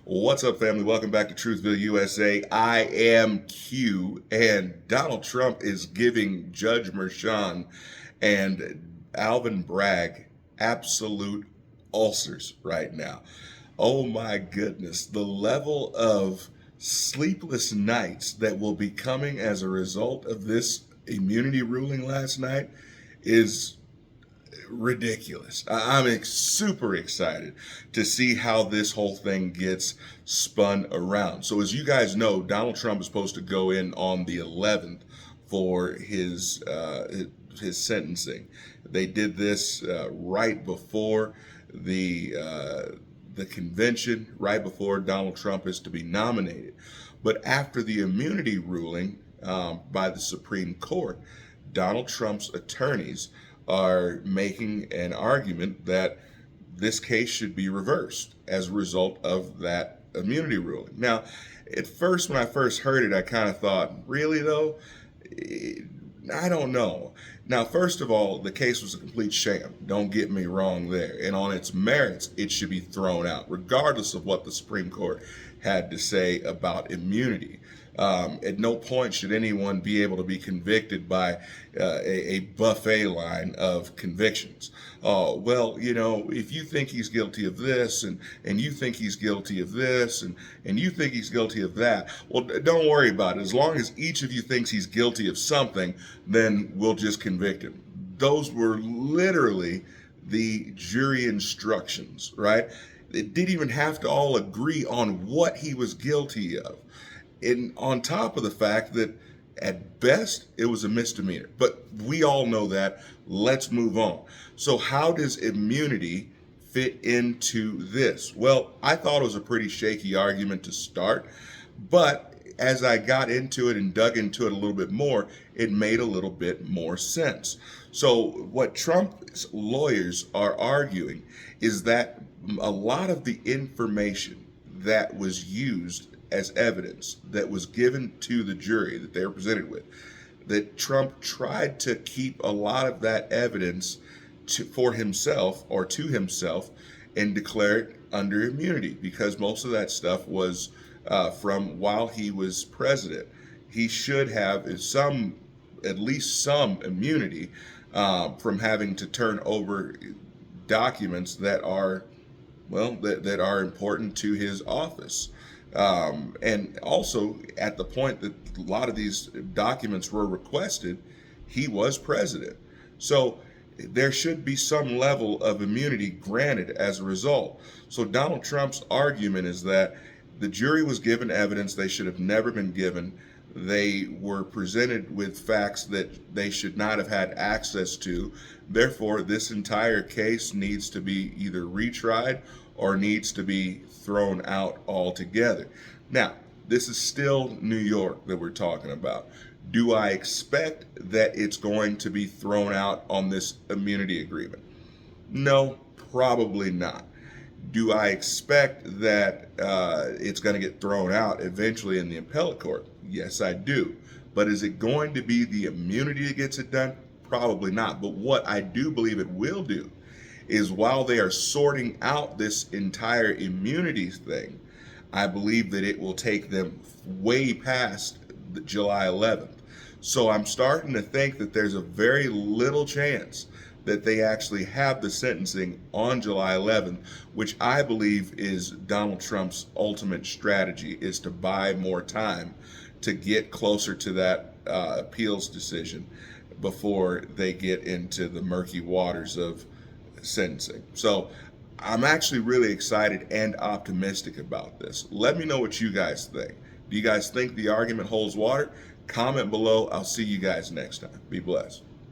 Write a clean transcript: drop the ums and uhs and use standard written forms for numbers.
What's up, family? Welcome back to Truthville, USA. I am Q, and Donald Trump is giving Judge Merchan and Alvin Bragg absolute ulcers right now. Oh my goodness, the level of sleepless nights that will be coming as a result of this immunity ruling last night is ridiculous. I'm super excited to see how this whole thing gets spun around. So, as you guys know, Donald Trump is supposed to go in on the 11th for his sentencing. They did this right before the convention, right before Donald Trump is to be nominated. But after the immunity ruling by the Supreme Court, Donald Trump's attorneys are making an argument that this case should be reversed as a result of that immunity ruling. Now, at first, when I first heard it, I kind of thought, really though? I don't know. Now, first of all, the case was a complete sham. Don't get me wrong there. And on its merits, it should be thrown out, regardless of what the Supreme Court had to say about immunity. At no point should anyone be able to be convicted by a buffet line of convictions. Well, you know, if you think he's guilty of this and you think he's guilty of this and you think he's guilty of that, well, don't worry about it. As long as each of you thinks he's guilty of something, then we'll just convict him. Those were literally the jury instructions, right? It didn't even have to all agree on what he was guilty of. And on top of the fact that at best it was a misdemeanor, but we all know that. Let's move on. So how does immunity fit into this? Well, I thought it was a pretty shaky argument to start, but as I got into it and dug into it a little bit more, it made a little bit more sense. So what Trump's lawyers are arguing is that a lot of the information that was used as evidence that was given to the jury that they were presented with, that Trump tried to keep a lot of that evidence for himself or to himself and declare it under immunity, because most of that stuff was from while he was president. He should have at least some immunity from having to turn over documents that are, well, that are important to his office. And also, at the point that a lot of these documents were requested, he was president. So there should be some level of immunity granted as a result. So Donald Trump's argument is that the jury was given evidence they should have never been given. They were presented with facts that they should not have had access to. Therefore, this entire case needs to be either retried or needs to be thrown out altogether. Now, this is still New York that we're talking about. Do I expect that it's going to be thrown out on this immunity agreement? No, probably not. Do I expect that it's going to get thrown out eventually in the appellate court? Yes, I do. But is it going to be the immunity that gets it done? Probably not. But what I do believe it will do is, while they are sorting out this entire immunity thing, I believe that it will take them way past July 11th. So I'm starting to think that there's a very little chance that they actually have the sentencing on July 11th, which I believe is Donald Trump's ultimate strategy, is to buy more time to get closer to that appeals decision before they get into the murky waters of sentencing. So I'm actually really excited and optimistic about this. Let me know what you guys think. Do you guys think the argument holds water? Comment below. I'll see you guys next time. Be blessed.